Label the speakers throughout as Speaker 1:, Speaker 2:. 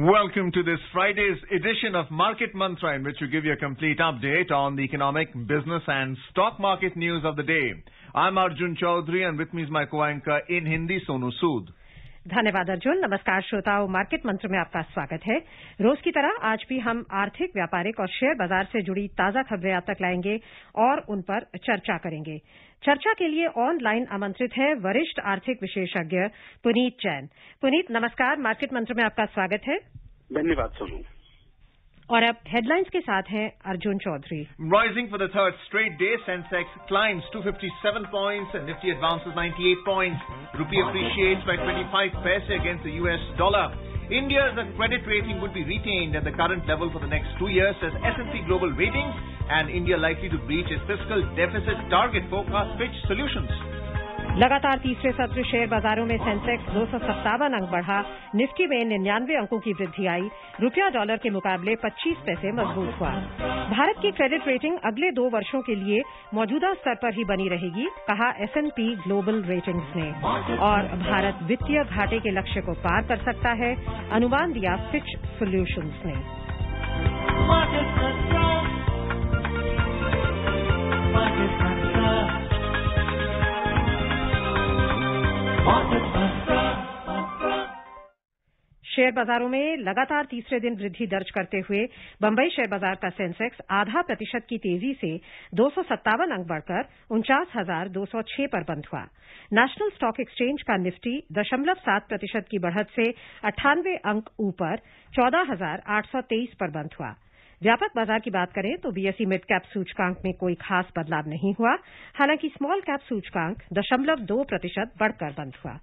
Speaker 1: Welcome to this Friday's edition of Market Mantra, in which we give you a complete update on the economic, business and stock market news of the day. I'm Arjun Chaudhary and with me is my co-anchor in Hindi, Sonu Sood.
Speaker 2: धन्यवाद अर्जुन। नमस्कार श्रोताओं, market मंत्र में आपका स्वागत है। रोज की तरह आज भी हम आर्थिक, व्यापारिक और शेयर बाजार से जुड़ी ताजा खबरें आप तक लाएंगे और उन पर चर्चा करेंगे। चर्चा के लिए ऑनलाइन आमंत्रित है वरिष्ठ आर्थिक विशेषज्ञ पुनीत जैन। पुनीत, नमस्कार। मार्केट मंत्र में आपका स्वागत है।
Speaker 3: धन्यवाद सोनू।
Speaker 2: और अब हेडलाइंस के साथ हैं Arjun Chaudhary.
Speaker 1: Rising for the third straight day, Sensex climbs 257 points and Nifty advances 98 points. Rupee appreciates by 25 paise against the US dollar. India's credit rating would be retained at the current level for the next 2 years, says S&P Global Ratings, and India likely to breach its fiscal deficit target, forecast Fitch Solutions.
Speaker 2: लगातार तीसरे सत्र share बाजारों में Sensex 257 अंक बढ़ा, Nifty में 99 अंकों की वृद्धि आई, रुपया डॉलर के मुकाबले 25 पैसे मजबूत हुआ। भारत की क्रेडिट रेटिंग अगले 2 वर्षों के लिए मौजूदा स्तर पर ही बनी रहेगी, कहा S&P ग्लोबल रेटिंग्स ने। और भारत वित्तीय घाटे के लक्ष्य को पार कर सकता है, अनुमान दिया फिच सॉल्यूशंस ने। शेयर बाजारों में लगातार तीसरे दिन वृद्धि दर्ज करते हुए बंबई शेयर बाजार का सेंसेक्स 0.5% की तेजी से 257 अंक बढ़कर 49,206 पर बंद हुआ। नेशनल स्टॉक एक्सचेंज का निफ्टी 0.7% की बढ़त से 98 अंक ऊपर 14,823 पर बंद हुआ। व्यापक बाजार की बात करें तो बीएसई मिड कैप सूचकांक में कोई खास बदलाव नहीं हुआ, हालांकि स्मॉल कैप सूचकांक 0.2% बढ़कर बंद हुआ।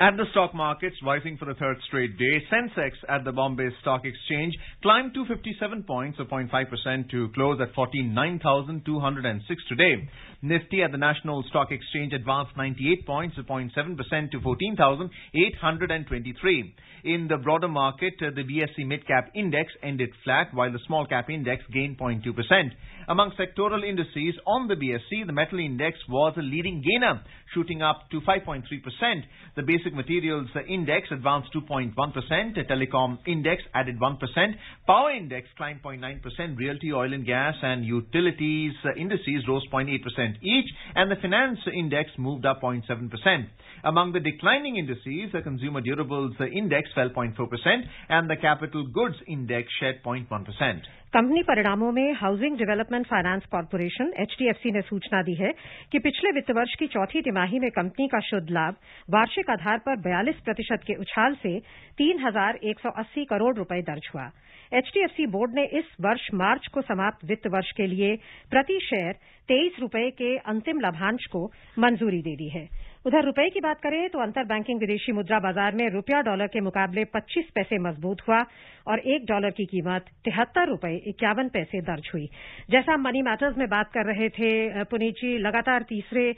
Speaker 1: At the stock markets, rising for the third straight day, Sensex at the Bombay Stock Exchange climbed 257 points, or 0.5%, to close at 49,206 today. Nifty at the National Stock Exchange advanced 98 points, or 0.7%, to 14,823. In the broader market, the BSE Mid-Cap Index ended flat, while the Small Cap Index gained 0.2%. Among sectoral indices on the BSE, the Metal Index was a leading gainer, shooting up to 5.3%. The Basic Materials Index advanced 2.1%. The Telecom Index added 1%. Power Index climbed 0.9%. Realty, Oil and Gas and Utilities indices rose 0.8% each. And the Finance Index moved up 0.7%. Among the declining indices, the Consumer Durables Index fell 0.4% and the Capital Goods Index shed 0.1%.
Speaker 2: Company परिणामों में housing development finance corporation HDFC ने सूचना दी है कि पिछले वित्त वर्ष की चौथी तिमाही में कंपनी का शुद्ध लाभ वार्षिक आधार पर 42% के उछाल से 3,180 करोड़ रुपए दर्ज हुआ। HDFC बोर्ड ने इस वर्ष मार्च को समाप्त वित्त वर्ष के लिए प्रति शेयर 23 रुपए के अंतिम लाभांश को मंजूरी दे दी है। उधर रुपए की बात करें तो अंतर बैंकिंग विदेशी मुद्रा बाजार में रुपया डॉलर के मुकाबले 25 पैसे मजबूत हुआ और $1 की कीमत 73 रुपए 51 पैसे दर्ज हुई। जैसा हम मनी मैटर्स में बात कर रहे थे पुनीत जी, लगातार तीसरे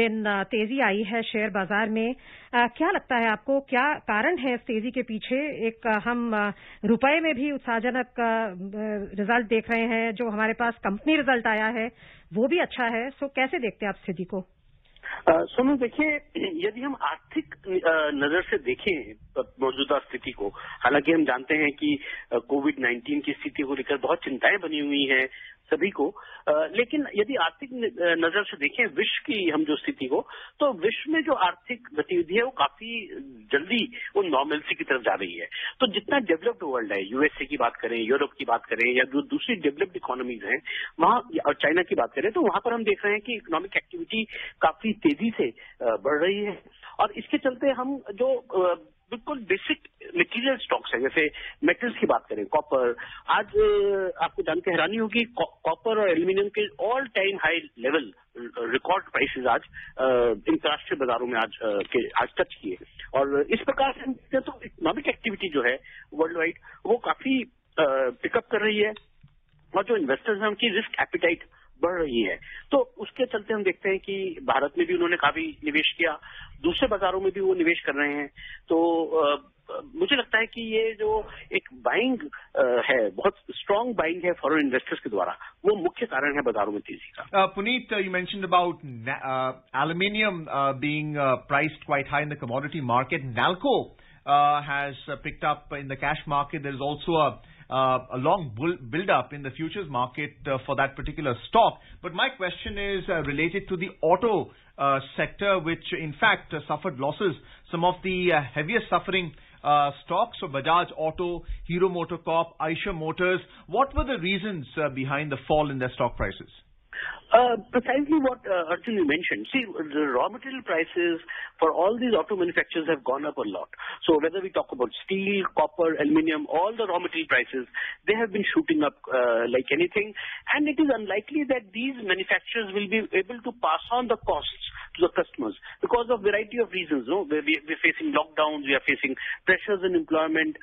Speaker 2: दिन तेजी आई है शेयर बाजार में। क्या लगता है आपको, क्या कारण है इस तेजी के पीछे? एक हम रुपए में भी उत्साहजनक रिजल्ट देख रहे हैं, जो हमारे पास कंपनी रिजल्ट आया है वो भी अच्छा है। सो कैसे देखते हैं आप स्थिति को?
Speaker 3: सोनू, देखिए, यदि हम आर्थिक नजर से देखें मौजूदा स्थिति को, हालांकि हम जानते हैं कि कोविड-19 की स्थिति को लेकर बहुत चिंताएं बनी हुई हैं सभी को, लेकिन यदि आर्थिक नजर से देखें विश्व की हम जो स्थिति को, तो विश्व में जो आर्थिक गतिविधि है वो काफी जल्दी वो नॉर्मलसी की तरफ जा रही है। तो जितना डेवलप्ड वर्ल्ड है, यूएसए की बात करें, यूरोप की बात करें या जो दूसरी डेवलप्ड इकोनॉमीज हैं वहां, और चाइना की बात करें, तो वहां पर हम देख रहे हैं कि इकोनॉमिक एक्टिविटी काफी तेजी से बढ़ रही है। और इसके चलते हम जो बिल्कुल बेसिक मटेरियल स्टॉक्स है, जैसे मेटल्स की बात करें, कॉपर, आज आपको जानकर हैरानी होगी, कॉपर और एल्यूमिनियम के all time high level record prices आज अंतर्राष्ट्रीय बाजारों में आज टच किए। और इस प्रकार से तो इकोनॉमिक एक्टिविटी जो है वर्ल्ड वाइड वो काफी पिकअप कर रही है। और जो इन्वेस्टर्स हैं उनकी रिस्क एपिटाइट बढ़ रही है। तो उसके चलते हम देखते हैं कि भारत में भी उन्होंने काफी निवेश किया, दूसरे बाजारों में भी वो निवेश कर रहे हैं। तो मुझे लगता है कि ये जो एक बाइंग है, बहुत स्ट्रांग बाइंग है फॉरेन इन्वेस्टर्स के द्वारा, वो मुख्य कारण है बाजारों में तेजी का।
Speaker 1: Puneet, you mentioned about aluminium being priced quite high in the commodity market. Nalco has picked up in the cash market. There is also a long build-up in the futures market for that particular stock. But my question is related to the auto sector, which in fact suffered losses. Some of the heaviest suffering stocks, so Bajaj Auto, Hero MotoCorp, Eicher Motors. What were the reasons behind the fall in their stock prices?
Speaker 3: Precisely what Arjun you mentioned. See, the raw material prices for all these auto manufacturers have gone up a lot. So whether we talk about steel, copper, aluminium, all the raw material prices, they have been shooting up like anything. And it is unlikely that these manufacturers will be able to pass on the costs to the customers because of variety of reasons. No? We're facing lockdowns, we are facing pressures in employment,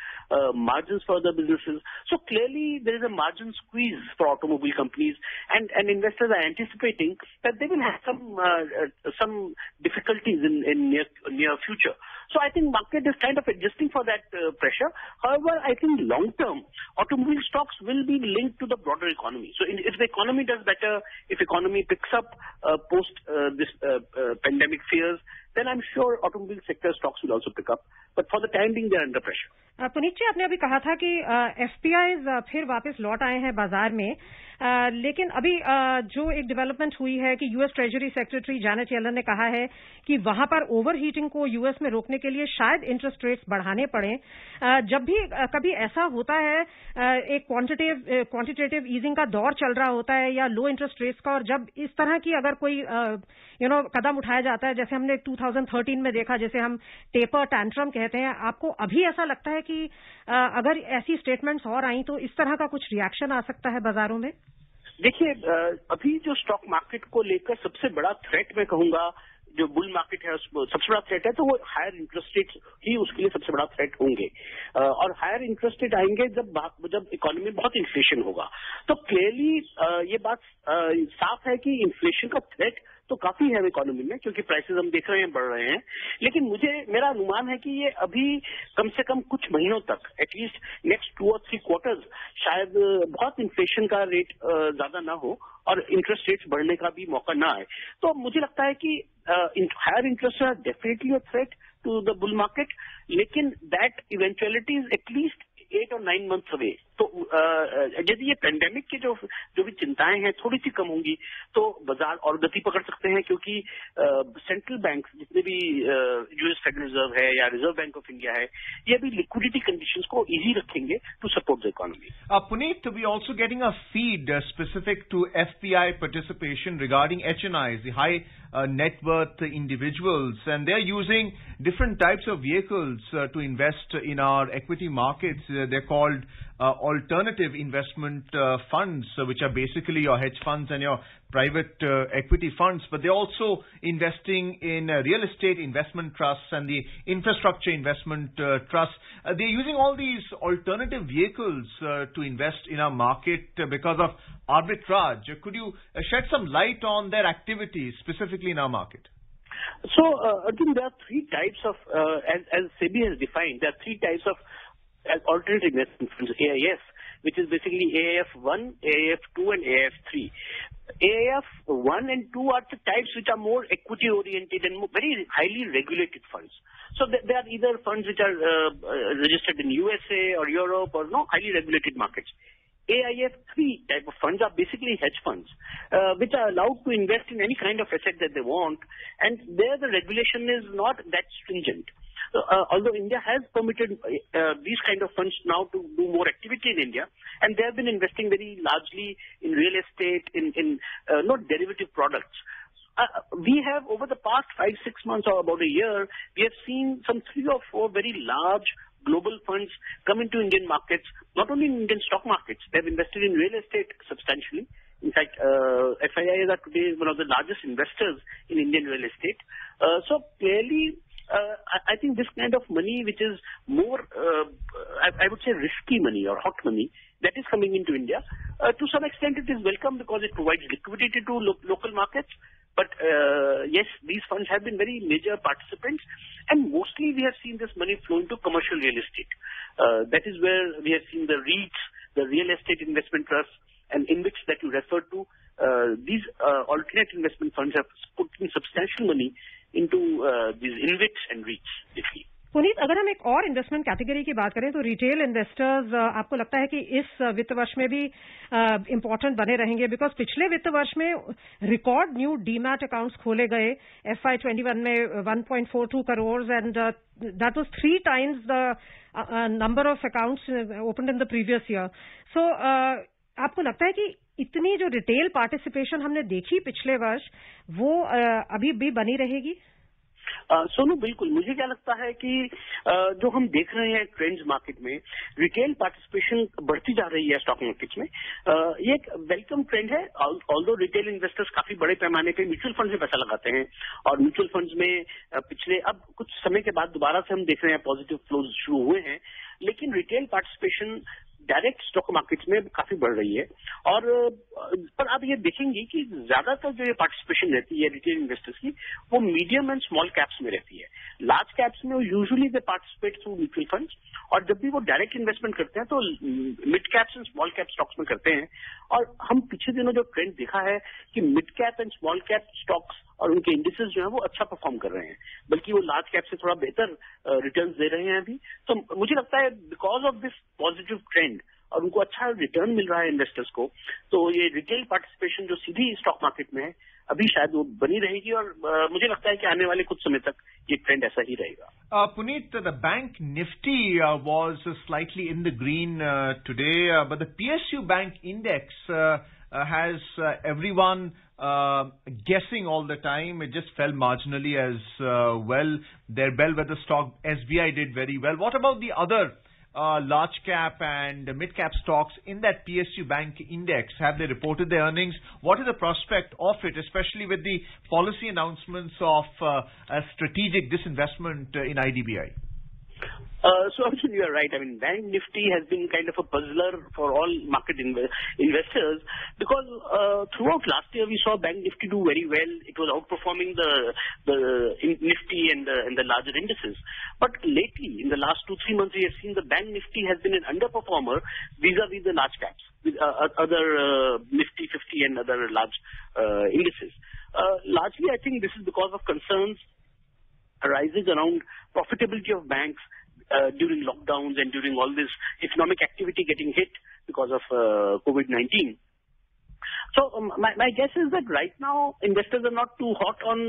Speaker 3: margins for other businesses. So clearly there is a margin squeeze for automobile companies, and investors are anticipating that they will have some difficulties in near future. So I think market is kind of adjusting for that pressure. However, I think long term automobile stocks will be linked to the broader economy. So if the economy does better, if economy picks up post this pandemic fears, then I'm sure automobile sector stocks will also pick up. But for the time being, they are under pressure.
Speaker 2: Puneet जी, आपने अभी कहा था कि एफपीआईज फिर वापस लौट आए हैं बाजार में, लेकिन अभी जो एक डेवलपमेंट हुई है कि US treasury secretary Janet Yellen ने कहा है कि वहां पर ओवरहीटिंग को यूएस में रोकने के लिए शायद इंटरेस्ट रेट्स बढ़ाने पड़े। जब भी कभी ऐसा होता है, एक क्वांटिटेटिव ईजिंग का दौर चल रहा होता है या लो इंटरेस्ट रेट्स का, और जब इस तरह की अगर कोई कदम उठाया जाता है, जैसे हमने 2013 में देखा, जैसे हम टेपर टैंट्रम कहते हैं, आपको अभी ऐसा लगता है कि अगर ऐसी स्टेटमेंट्स और आई तो इस तरह का कुछ रिएक्शन आ सकता है बाजारों में?
Speaker 3: देखिए, अभी जो स्टॉक मार्केट को लेकर सबसे बड़ा थ्रेट मैं कहूंगा, जो बुल मार्केट है सबसे बड़ा थ्रेट है, तो वो हायर इंटरेस्ट रेट ही उसके लिए सबसे बड़ा थ्रेट होंगे। और हायर इंटरेस्ट रेट आएंगे जब इकोनॉमी में बहुत इन्फ्लेशन होगा। तो क्लियरली ये बात साफ है कि इन्फ्लेशन का थ्रेट तो काफी है इकोनॉमी में, क्योंकि प्राइसेस हम देख रहे हैं बढ़ रहे हैं। लेकिन मेरा अनुमान है कि ये अभी कम से कम कुछ महीनों तक, एटलीस्ट नेक्स्ट 2 और 3 क्वार्टर्स, शायद बहुत इन्फ्लेशन का रेट ज्यादा ना हो और इंटरेस्ट रेट्स बढ़ने का भी मौका ना आए। तो मुझे लगता है कि higher interest are definitely a threat to the bull market, लेकिन दैट इवेंचुअलिटी इज एटलीस्ट 8 और 9 months अवे। तो यदि ये पेंडेमिक की जो भी चिंताएं हैं थोड़ी सी कम होंगी तो बाजार और गति पकड़ सकते हैं, क्योंकि सेंट्रल बैंक जितने भी यूएस फेडरल रिजर्व है या रिजर्व बैंक ऑफ इंडिया है, ये भी लिक्विडिटी कंडीशंस को इजी रखेंगे to support the economy.
Speaker 1: Puneet, we also getting a feed specific to FPI participation regarding HNIs, the high net worth individuals, and they're using different types of vehicles to invest in our equity markets. They're called alternative investment funds, which are basically your hedge funds and your private equity funds, but they're also investing in real estate investment trusts and the infrastructure investment trusts. They're using all these alternative vehicles to invest in our market because of arbitrage. Could you shed some light on their activities specifically in our market?
Speaker 3: So, Arjun, there are 3 types of, as SEBI has defined, there are 3 types of alternative investment funds, AIF, which is basically AIF1, AIF2 and AIF3. AIF1 and 2 are the types which are more equity oriented and very highly regulated funds. So they are either funds which are registered in USA or Europe or highly regulated markets. AIF3 type of funds are basically hedge funds, which are allowed to invest in any kind of asset that they want, and there the regulation is not that stringent. Although India has permitted these kind of funds now to do more activity in India, and they have been investing very largely in real estate, in not derivative products. We have, over the past 5-6 months or about a year, we have seen some 3 or 4 very large global funds come into Indian markets, not only in Indian stock markets. They have invested in real estate substantially. In fact, FIIs are today one of the largest investors in Indian real estate. So clearly, I think this kind of money, which is more, I would say, risky money or hot money, that is coming into India. To some extent, it is welcome because it provides liquidity to local markets. But yes, these funds have been very major participants, and mostly we have seen this money flow into commercial real estate. That is where we have seen the REITs, the real estate investment trusts, and InvITs that you referred to. These alternate investment funds have put in substantial money into these InvITs and REITs.
Speaker 2: Puneet, अगर हम एक और investment category की बात करें तो retail investors आपको लगता है कि इस वित्त वर्ष में भी इम्पोर्टेंट बने रहेंगे? बिकॉज पिछले वित्त वर्ष में रिकॉर्ड न्यू डीमैट अकाउंट्स खोले गए FY21 में 1.42 crore and that was 3 times the number of accounts opened in the previous year. So आपको लगता है कि इतनी जो रिटेल पार्टिसिपेशन हमने देखी पिछले वर्ष वो अभी भी बनी रहेगी?
Speaker 3: सोनू, बिल्कुल. मुझे क्या लगता है कि जो हम देख रहे हैं ट्रेंड्स मार्केट में, रिटेल पार्टिसिपेशन बढ़ती जा रही है स्टॉक मार्केट्स में. ये एक वेलकम ट्रेंड है. ऑल्दो रिटेल इन्वेस्टर्स काफी बड़े पैमाने पे म्यूचुअल फंड में पैसा लगाते हैं और म्यूचुअल फंड्स में पिछले अब कुछ समय के बाद दोबारा से हम देख रहे हैं पॉजिटिव फ्लोज शुरू हुए हैं. लेकिन retail participation direct stock markets में काफी बढ़ रही है. और पर आप ये देखेंगे कि ज्यादातर जो ये पार्टिसिपेशन रहती है रिटेल इन्वेस्टर्स की, वो मीडियम एंड स्मॉल कैप्स में रहती है. लार्ज कैप्स में usually they participate through mutual funds, और जब भी वो डायरेक्ट इन्वेस्टमेंट करते हैं तो mid caps and small cap stocks में करते हैं. और हम पिछले दिनों जो ट्रेंड देखा है कि mid cap and small cap stocks और उनके इंडिसेस जो है वो अच्छा परफॉर्म कर रहे हैं, बल्कि वो लार्ज कैप से थोड़ा बेहतर रिटर्न्स दे रहे हैं अभी. तो मुझे लगता है because of this positive trend और उनको अच्छा रिटर्न मिल रहा है इन्वेस्टर्स को, तो ये रिटेल पार्टिसिपेशन जो सीधी स्टॉक मार्केट में है अभी शायद वो बनी रहेगी. और मुझे लगता है कि आने वाले कुछ समय तक ये ट्रेंड ऐसा ही रहेगा.
Speaker 1: Puneet, the bank Nifty was slightly in the green today, but the PSU bank index has everyone guessing all the time. It just fell marginally as well. Their bellwether stock SBI did very well. What about the other large cap and mid cap stocks in that PSU bank index? Have they reported their earnings? What is the prospect of it, especially with the policy announcements of a strategic disinvestment in IDBI?
Speaker 3: So actually, you're right. I mean, Bank Nifty has been kind of a puzzler for all market investors because throughout last year we saw Bank Nifty do very well. It was outperforming the Nifty and the larger indices. But lately, in the last 2-3 months, we have seen the Bank Nifty has been an underperformer vis-a-vis the large caps, with other Nifty 50 and other large indices. Largely, I think this is because of concerns arising around profitability of banks during lockdowns and during all this economic activity getting hit because of COVID-19. So my guess is that right now investors are not too hot on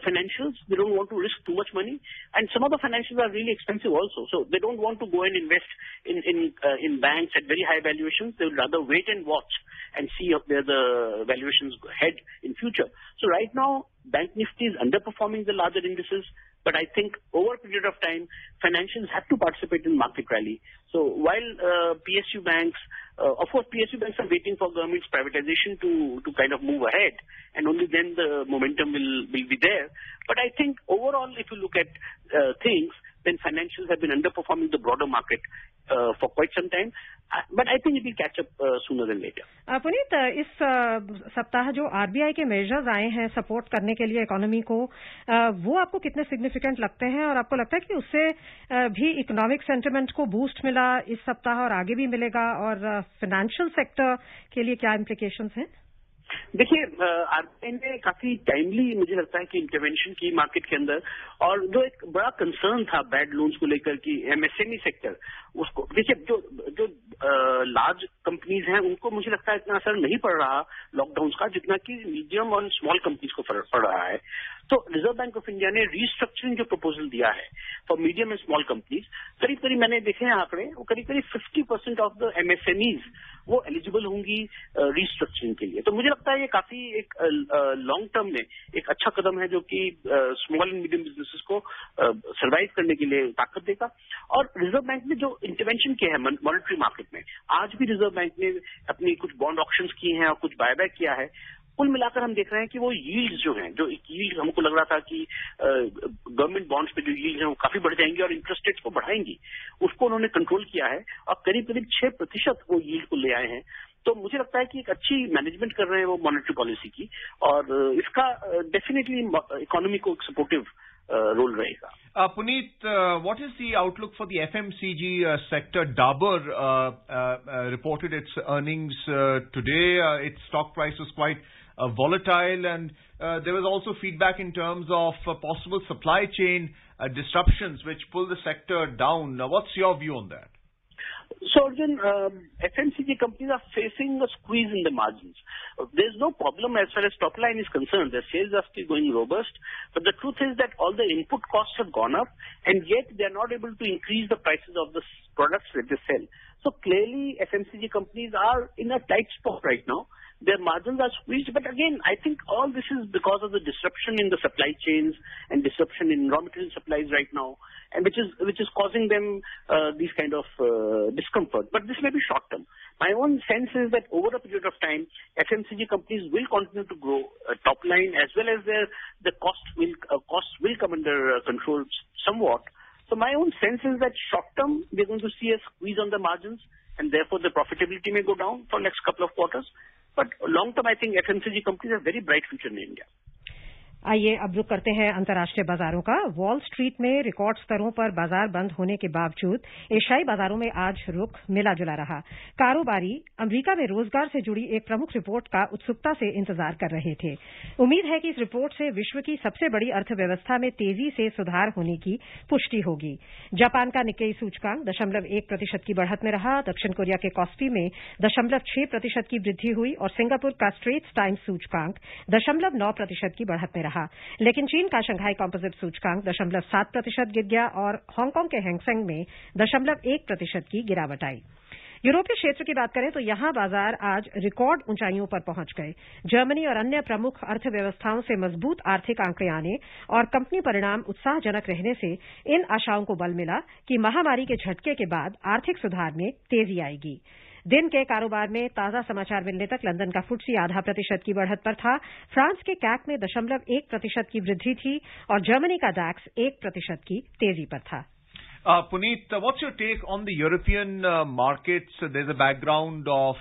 Speaker 3: financials. They don't want to risk too much money, and some of the financials are really expensive also. So they don't want to go and invest in banks at very high valuations. They would rather wait and watch and see where the valuations head in future. So right now Bank Nifty is underperforming the larger indices. But I think over a period of time, financials have to participate in market rally. So while PSU banks, of course, PSU banks are waiting for government's privatization to kind of move ahead, and only then the momentum will be there. But I think overall, if you look at things, then financials have been underperforming the broader market for quite some time. But I think it will catch up sooner than later.
Speaker 2: Puneet, इस सप्ताह जो RBI के measures आए हैं support करने के लिए economy को, वो आपको कितने सिग्निफिकेंट लगते हैं और आपको लगता है कि उससे भी इकोनॉमिक सेंटिमेंट को बूस्ट मिला इस सप्ताह और आगे भी मिलेगा, और फाइनेंशियल सेक्टर के लिए क्या इम्प्लीकेशंस हैं?
Speaker 3: देखिए, आरबीआई ने काफी टाइमली मुझे लगता है कि इंटरवेंशन की मार्केट के अंदर, और जो एक बड़ा कंसर्न था बैड लोन्स को लेकर कि एमएसएमई सेक्टर, उसको देखिए जो लार्ज कंपनीज हैं उनको मुझे लगता है इतना असर नहीं पड़ रहा लॉकडाउन का जितना कि मीडियम और स्मॉल कंपनीज को फर्क पड़ रहा है. तो रिजर्व बैंक ऑफ इंडिया ने रीस्ट्रक्चरिंग जो प्रपोजल दिया है for medium and small companies, करीब मैंने देखे हैं आंकड़े, वो करीब 50% ऑफ द एमएसएमईज वो एलिजिबल होंगी रीस्ट्रक्चरिंग के लिए. तो मुझे लगता है ये काफी एक लॉन्ग टर्म में एक अच्छा कदम है जो कि स्मॉल एंड मीडियम बिजनेसेस को सर्वाइव करने के लिए ताकत देगा. और रिजर्व बैंक ने जो इंटरवेंशन किया है मॉनेटरी मार्केट में, आज भी रिजर्व बैंक ने अपनी कुछ बॉन्ड ऑक्शंस किए हैं और कुछ बायबैक किया है, कुल मिलाकर हम देख रहे हैं कि वो यील्ड्स जो हैं, जो यील्ड हमको लग रहा था कि गवर्नमेंट बॉन्ड्स पे जो यील्ड हैं वो काफी बढ़ जाएंगी और इंटरेस्ट रेट्स को बढ़ाएंगी, उसको उन्होंने कंट्रोल किया है और करीब करीब 6% वो यील्ड को ले आए हैं। तो मुझे लगता है कि एक अच्छी मैनेजमेंट कर रहे हैं वो मॉनेटरी पॉलिसी की, और इसका डेफिनेटली इकोनॉमी को एक सपोर्टिव रोल रहेगा।
Speaker 1: Puneet, what is the outlook for the FMCG sector? Dabur reported its earnings today. Its stock price was quite volatile, and there was also feedback in terms of possible supply chain disruptions which pull the sector down. What's your view on that?
Speaker 3: So, Arjun, FMCG companies are facing a squeeze in the margins. There's no problem as far as top line is concerned. Their sales are still going robust. But the truth is that all the input costs have gone up, and yet they are not able to increase the prices of the products that they sell. So clearly, FMCG companies are in a tight spot right now. Their margins are squeezed, but again, I think all this is because of the disruption in the supply chains and disruption in raw material supplies right now, and which is causing them these kind of discomfort. But this may be short term. My own sense is that over a period of time, FMCG companies will continue to grow top line, as well as the costs will come under control somewhat. So my own sense is that short term, we're going to see a squeeze on the margins, and therefore the profitability may go down for next couple of quarters. But long term, I think FMCG companies have very bright future in India.
Speaker 2: आइए अब रुक करते हैं अंतर्राष्ट्रीय बाजारों का। Wall street में record स्तरों पर बाजार बंद होने के बावजूद एशियाई बाजारों में आज रुख मिला जुला रहा। कारोबारी अमेरिका में रोजगार से जुड़ी एक प्रमुख रिपोर्ट का उत्सुकता से इंतजार कर रहे थे। उम्मीद है कि इस रिपोर्ट से विश्व की सबसे बड़ी अर्थव्यवस्था में तेजी से सुधार होने की पुष्टि होगी। जापान का निक्केई सूचकांक 0.1% की बढ़त में रहा। दक्षिण कोरिया के कॉस्पी में 0.6% की वृद्धि हुई और सिंगापुर का स्ट्रेट्स टाइम्स सूचकांक 0.9% की बढ़त में रहा। लेकिन चीन का शंघाई कॉम्पोजिट सूचकांक 0.7% गिर गया और हांगकांग के हैंगसेंग में 0.1% की गिरावट आई। यूरोपीय क्षेत्र की बात करें तो यहां बाजार आज रिकॉर्ड ऊंचाइयों पर पहुंच गए। जर्मनी और अन्य प्रमुख अर्थव्यवस्थाओं से मजबूत आर्थिक आंकड़े आने और कंपनी परिणाम उत्साहजनक रहने से इन आशाओं को बल मिला कि महामारी के झटके के बाद आर्थिक सुधार में तेजी आएगी। दिन के कारोबार में ताजा समाचार मिलने तक लंदन का फुट्सी 0.5% की बढ़त पर था। फ्रांस के कैक में 0.1% की वृद्धि थी और जर्मनी का डैक्स 1% की तेजी पर था।
Speaker 1: Puneet, what's your take on the European markets? There's a background of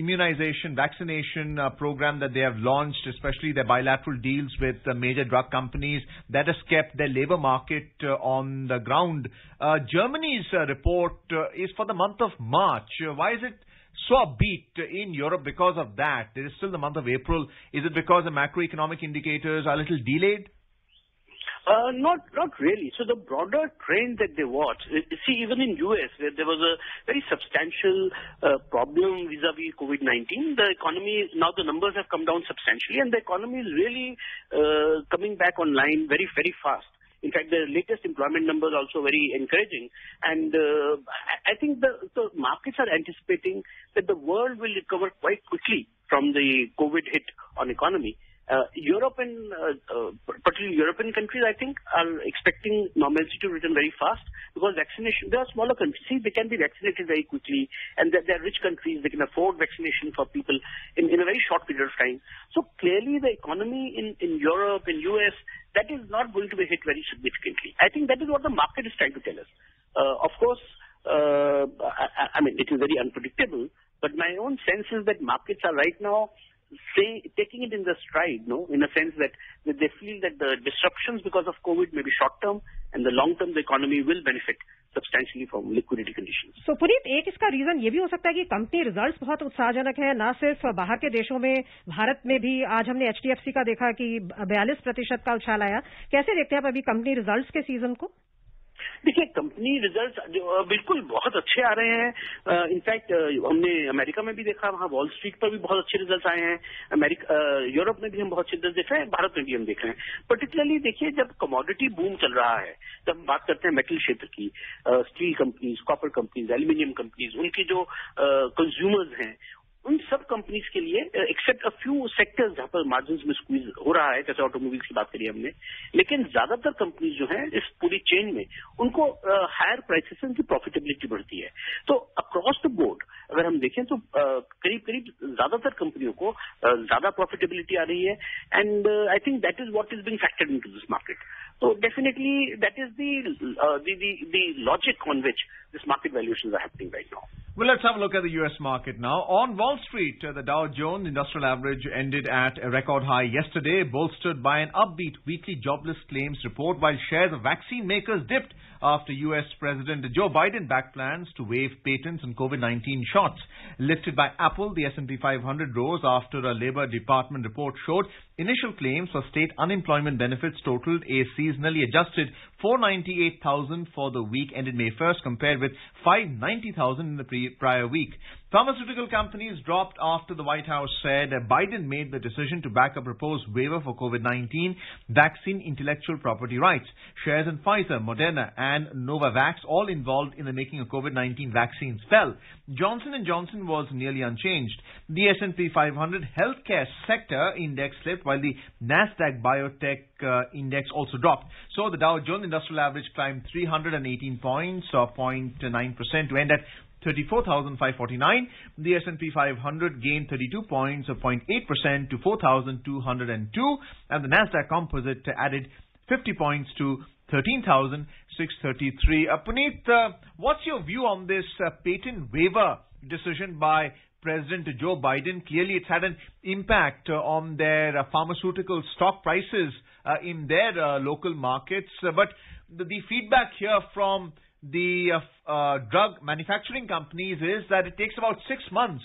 Speaker 1: immunization, vaccination program that they have launched, especially their bilateral deals with major drug companies that has kept their labor market on the ground. Germany's report is for the month of March. Why is it so upbeat in Europe because of that? There is still the month of April. Is it because the macroeconomic indicators are a little delayed?
Speaker 3: Not really. So the broader trend that they watch, see, even in US, where there was a very substantial problem vis-a-vis COVID-19, the economy, now the numbers have come down substantially, and the economy is really coming back online very, very fast. In fact, the latest employment numbers are also very encouraging. And I think the markets are anticipating that the world will recover quite quickly from the COVID hit on economy. Europe and particularly European countries, I think, are expecting normalcy to return very fast because vaccination, they are smaller countries. See, they can be vaccinated very quickly, and they are rich countries. They can afford vaccination for people in a very short period of time. So clearly the economy in Europe, in US, that is not going to be hit very significantly. I think that is what the market is trying to tell us. Of course, I mean, it is very unpredictable, but my own sense is that markets are right now taking it in the stride, in a sense that they feel that the disruptions because of COVID may be short term, and the long term the economy will benefit substantially from liquidity conditions.
Speaker 2: So, Puneet, एक इसका reason ये भी हो सकता है कि company results बहुत उत्साहजनक है, ना सिर्फ बाहर के देशों में, भारत में भी आज हमने HDFC का देखा कि 42% का उछाल आया। कैसे देखते हैं आप अभी कंपनी रिजल्ट्स के सीजन को?
Speaker 3: देखिए, कंपनी रिजल्ट्स बिल्कुल बहुत अच्छे आ रहे हैं। इनफैक्ट हमने अमेरिका में भी देखा, वहाँ वॉल स्ट्रीट पर भी बहुत अच्छे रिजल्ट्स आए हैं। यूरोप में भी हम बहुत अच्छे रिजल्ट देख रहे हैं, भारत में भी हम देख रहे हैं। पर्टिकुलरली देखिए, जब कमोडिटी बूम चल रहा है, जब हम बात करते हैं मेटल क्षेत्र की, steel companies, copper companies, aluminium companies, उनके जो कंज्यूमर्स हैं, उन सब कंपनीज के लिए, एक्सेप्ट अ फ्यू सेक्टर्स जहां पर मार्जिन में स्क्वीज हो रहा है, जैसे ऑटोमोबाइल्स की बात करी हमने, लेकिन ज्यादातर कंपनीज जो हैं इस पूरी चेन में, उनको हायर प्राइसेस की प्रॉफिटेबिलिटी बढ़ती है। तो अक्रॉस द बोर्ड अगर हम देखें तो करीब करीब ज्यादातर कंपनियों को ज्यादा प्रॉफिटेबिलिटी आ रही है, and I think that is what is being factored into this market. So definitely that is the logic on which this market valuations are happening right now.
Speaker 1: Well, let's have a look at the U.S. market now. On Wall Street, the Dow Jones Industrial Average ended at a record high yesterday, bolstered by an upbeat weekly jobless claims report, while shares of vaccine makers dipped after U.S. President Joe Biden backed plans to waive patents on COVID-19 shots. Lifted by Apple, the S&P 500 rose after a Labor Department report showed initial claims for state unemployment benefits totaled a seasonally adjusted 498,000 for the week ended May 1st, compared with 590,000 in the prior week. Pharmaceutical companies dropped after the White House said Biden made the decision to back a proposed waiver for COVID-19 vaccine intellectual property rights. Shares in Pfizer, Moderna and Novavax, all involved in the making of COVID-19 vaccines, fell. Johnson & Johnson was nearly unchanged. The S&P 500 healthcare sector index slipped, while the Nasdaq Biotech index also dropped. So the Dow Jones Industrial Average climbed 318 points, or 0.9%, to end at 34,549. The S&P 500 gained 32 points, or 0.8%, to 4,202. And the Nasdaq Composite added 50 points to 13,633. Puneet, what's your view on this patent waiver decision by President Joe Biden? Clearly, it's had an impact on their pharmaceutical stock prices in their local markets. But the feedback here from the drug manufacturing companies is that it takes about 6 months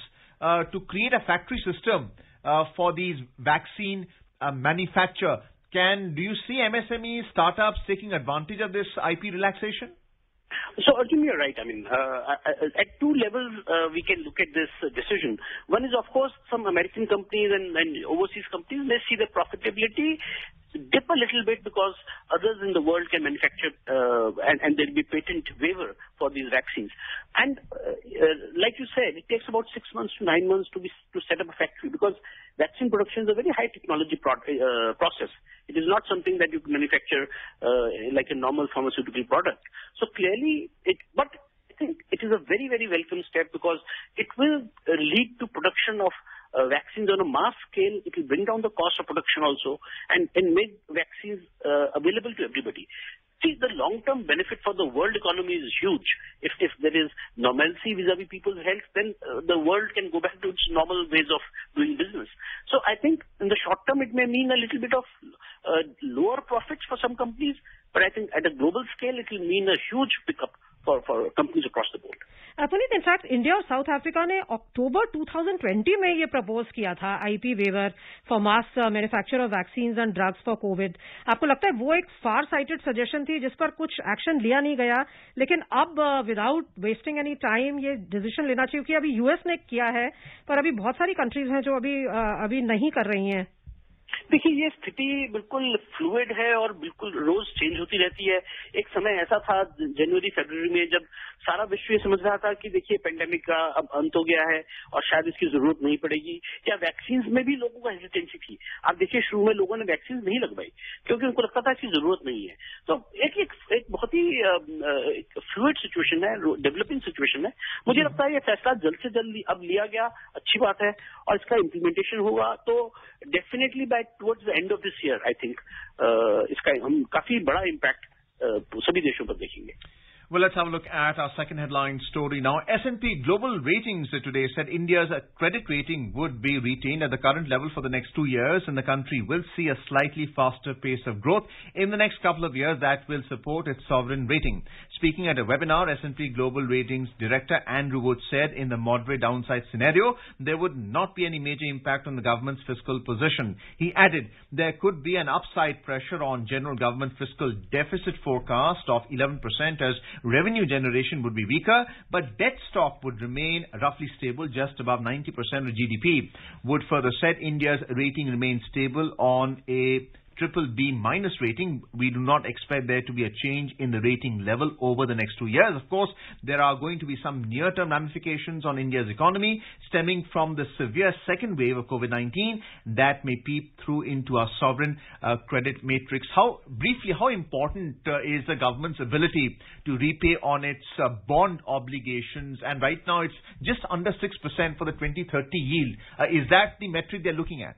Speaker 1: to create a factory system for these vaccine manufacture. Do you see MSME startups taking advantage of this IP relaxation?
Speaker 3: So, Arjun, you're right. I mean, at two levels, we can look at this decision. One is, of course, some American companies and overseas companies may see their profitability dip a little bit because others in the world can manufacture and there'll be patent waiver for these vaccines. And like you said, it takes about 6 months to 9 months to set up a factory, because vaccine production is a very high technology process. It is not something that you can manufacture like a normal pharmaceutical product. So clearly, but I think it is a very, very welcome step, because it will lead to production of vaccines on a mass scale. It will bring down the cost of production also, and make vaccines available to everybody. See, the long-term benefit for the world economy is huge. If there is normalcy vis-a-vis people's health, then the world can go back to its normal ways of doing business. So I think in the short term, it may mean a little bit of lower profits for some companies, but I think at a global scale, it will mean a huge pickup for companies across the board.
Speaker 2: Puneet, in fact India और South Africa ने October 2020 में ये propose किया था IP waiver for mass manufacture of vaccines and drugs for COVID. आपको लगता है वो एक फार साइटेड सजेशन थी जिस पर कुछ एक्शन लिया नहीं गया, लेकिन अब विदाउट वेस्टिंग एनी टाइम ये डिसीजन लेना चाहिए? क्योंकि अभी यूएस ने किया है, पर अभी बहुत सारी कंट्रीज हैं जो अभी नहीं कर रही हैं.
Speaker 3: देखिए, ये स्थिति बिल्कुल फ्लूइड है और बिल्कुल रोज चेंज होती रहती है. एक समय ऐसा था जनवरी फरवरी में, जब सारा विश्व ये समझ रहा था कि देखिए पेंडेमिक का अब अंत हो गया है और शायद इसकी जरूरत नहीं पड़ेगी, या वैक्सीन में भी लोगों को हेजिटेंसी थी. आप देखिए, शुरू में लोगों ने वैक्सीन नहीं लगवाई क्योंकि उनको लगता था इसकी जरूरत नहीं है. तो एक बहुत ही फ्लूइड सिचुएशन है, डेवलपिंग सिचुएशन है. मुझे लगता है ये फैसला जल्द से जल्द अब लिया गया, अच्छी बात है, और इसका इम्प्लीमेंटेशन होगा तो definitely by towards the end of this year I think इसका हम काफी बड़ा इम्पैक्ट सभी देशों पर देखेंगे.
Speaker 1: Well, let's have a look at our second headline story now. S&P Global Ratings today said India's credit rating would be retained at the current level for the next 2 years, and the country will see a slightly faster pace of growth in the next couple of years that will support its sovereign rating. Speaking at a webinar, S&P Global Ratings Director Andrew Wood said in the moderate downside scenario, there would not be any major impact on the government's fiscal position. He added there could be an upside pressure on general government fiscal deficit forecast of 11% as revenue generation would be weaker, but debt stock would remain roughly stable, just above 90% of GDP. Wood further said India's rating remains stable on a BBB- rating. We do not expect there to be a change in the rating level over the next 2 years. Of course, there are going to be some near-term ramifications on India's economy stemming from the severe second wave of COVID-19 that may peep through into our sovereign credit matrix. How important is the government's ability to repay on its bond obligations? And right now it's just under 6% for the 2030 yield. Is that the metric they're looking at?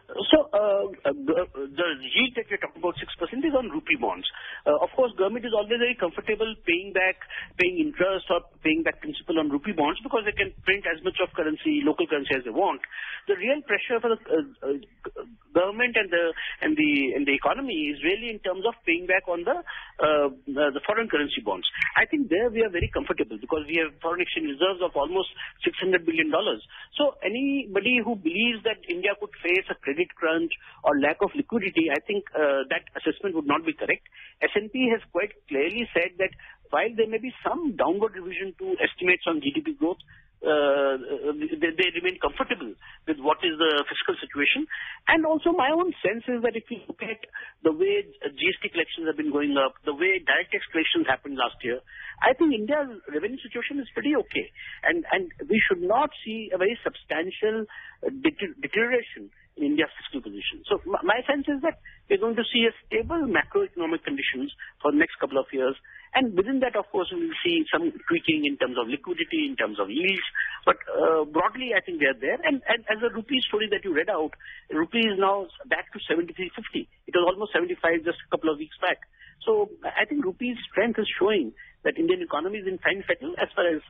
Speaker 3: So the yield that we're talking about, 6%, is on rupee bonds. Of course, government is always very comfortable paying interest or paying back principal on rupee bonds because they can print as much of currency, local currency, as they want. The real pressure for the government and the economy is really in terms of paying back on the foreign currency bonds. I think there we are very comfortable because we have foreign exchange reserves of almost $600 billion. So anybody who believes that India could face a credit crunch or lack of liquidity, I think that assessment would not be correct. S&P has quite clearly said that while there may be some downward revision to estimates on GDP growth, they remain comfortable with what is the fiscal situation. And also my own sense is that if you look at the way GST collections have been going up, the way direct tax collections happened last year, I think India's revenue situation is pretty okay. And we should not see a very substantial deterioration in India's fiscal position. So my sense is that we're going to see a stable macroeconomic conditions for the next couple of years. And within that, of course, we will see some tweaking in terms of liquidity, in terms of yields. But broadly, I think they're there. And as the rupee story that you read out, rupee is now back to 73.50. It was almost 75 just a couple of weeks back. So I think rupee's strength is showing that Indian economy is in fine fettle as far as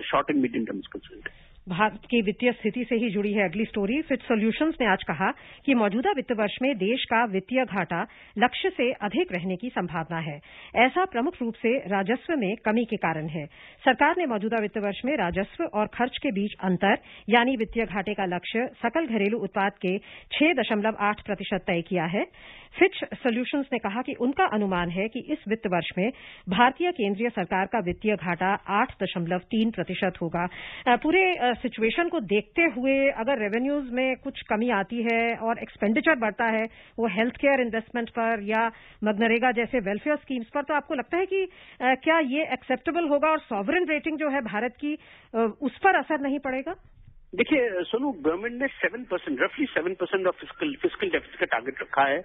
Speaker 3: short and medium term is concerned.
Speaker 2: Bharat की वित्तीय स्थिति से ही जुड़ी है अगली story. Fitch solutions ने आज कहा कि मौजूदा वित्त वर्ष में देश का वित्तीय घाटा लक्ष्य से अधिक रहने की संभावना है। ऐसा प्रमुख रूप से राजस्व में कमी के कारण है। सरकार ने मौजूदा वित्त वर्ष में राजस्व और खर्च के बीच अंतर यानी वित्तीय घाटे का लक्ष्य सकल घरेलू उत्पाद के 6.8% तय किया है। फिच सॉल्यूशंस ने कहा कि उनका अनुमान है कि इस वित्त वर्ष में भारतीय केंद्रीय सरकार का वित्तीय घाटा 8.3% होगा। पूरे सिचुएशन को देखते हुए अगर रेवेन्यूज में कुछ कमी आती है और एक्सपेंडिचर बढ़ता है वो हेल्थ केयर इन्वेस्टमेंट पर या मनरेगा जैसे वेलफेयर स्कीम्स पर, तो आपको लगता है कि क्या ये एक्सेप्टेबल होगा और सॉवरेन रेटिंग जो है भारत की उस पर असर नहीं पड़ेगा?
Speaker 3: देखिए सोनू, गवर्नमेंट ने 7%, रफली 7% ऑफ फिस्कल डेफिसिट का टारगेट रखा है।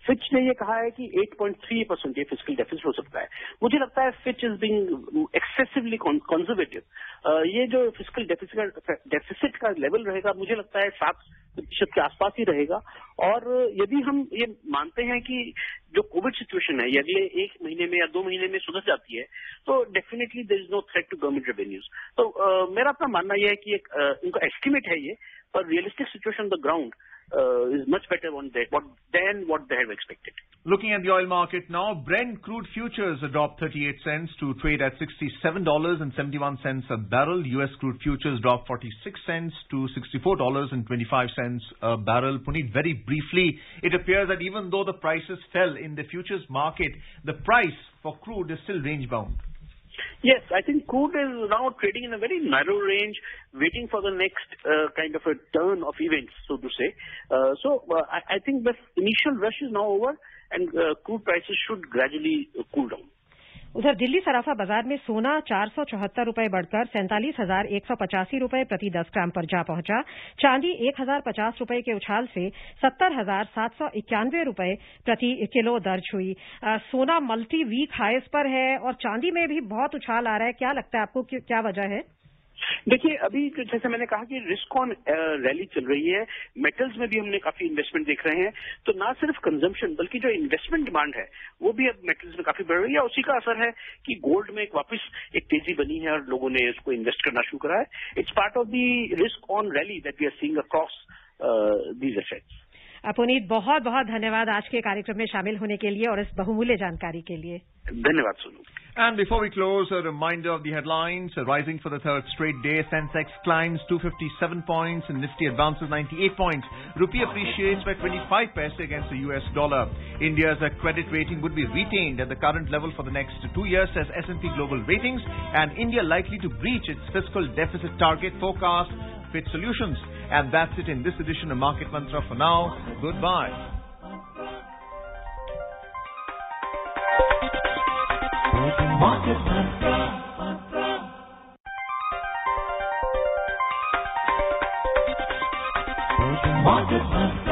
Speaker 3: फिच ने ये कहा है कि 8.3% ये फिस्कल डेफिसिट हो सकता है। मुझे लगता है Fitch is being excessively conservative. ये जो फिस्कल डेफिसिट का लेवल रहेगा, मुझे लगता है 7% के आसपास ही रहेगा। और यदि हम ये मानते हैं कि जो कोविड सिचुएशन है ये अगले 1 महीने में या 2 महीने में सुधर जाती है, तो definitely there is no threat to government revenues. तो मेरा अपना मानना यह है कि एक उनका एस्टिमेट है ये, पर realistic situation on the ground is much better than what they have expected.
Speaker 1: Looking at the oil market now, Brent crude futures dropped 38 cents to trade at $67.71 a barrel. US crude futures dropped 46 cents to $64.25 a barrel. Puneet, very briefly, it appears that even though the prices fell in the futures market, the price for crude is still range bound.
Speaker 3: Yes, I think crude is now trading in a very narrow range, waiting for the next kind of a turn of events, so to say. I think the initial rush is now over and crude prices should gradually cool down.
Speaker 2: उधर दिल्ली सराफा बाजार में सोना 474 रुपए बढ़कर 47,185 रुपए प्रति 10 ग्राम पर जा पहुंचा। चांदी 1,050 रुपए के उछाल से 70,791 रुपए प्रति किलो दर्ज हुई। सोना मल्टी वीक हाईस पर है और चांदी में भी बहुत उछाल आ रहा है। क्या लगता है आपको, क्या वजह है?
Speaker 3: देखिए, अभी जैसे मैंने कहा कि रिस्क ऑन रैली चल रही है, मेटल्स में भी हमने काफी इन्वेस्टमेंट देख रहे हैं। तो ना सिर्फ कंजम्पशन बल्कि जो इन्वेस्टमेंट डिमांड है वो भी अब मेटल्स में काफी बढ़ रही है। उसी का असर है कि गोल्ड में वापस एक तेजी बनी है और लोगों ने उसको इन्वेस्ट करना शुरू करा है। It's part of the risk on rally that we are seeing across these assets.
Speaker 2: Puneet, बहुत बहुत धन्यवाद आज के कार्यक्रम में शामिल होने के लिए और इस बहुमूल्य जानकारी के लिए।
Speaker 3: धन्यवाद Sonu.
Speaker 1: And before we close, a reminder of the headlines. Rising for the third straight day, Sensex climbs 257 points and Nifty advances 98 points. Rupee appreciates by 25 paise against the US dollar. India's credit rating would be retained at the current level for the next 2 years, says S&P Global Ratings, and India likely to breach its fiscal deficit target forecast. Fit Solutions. And that's it in this edition of Market Mantra for now. Goodbye.
Speaker 4: Market Mantra.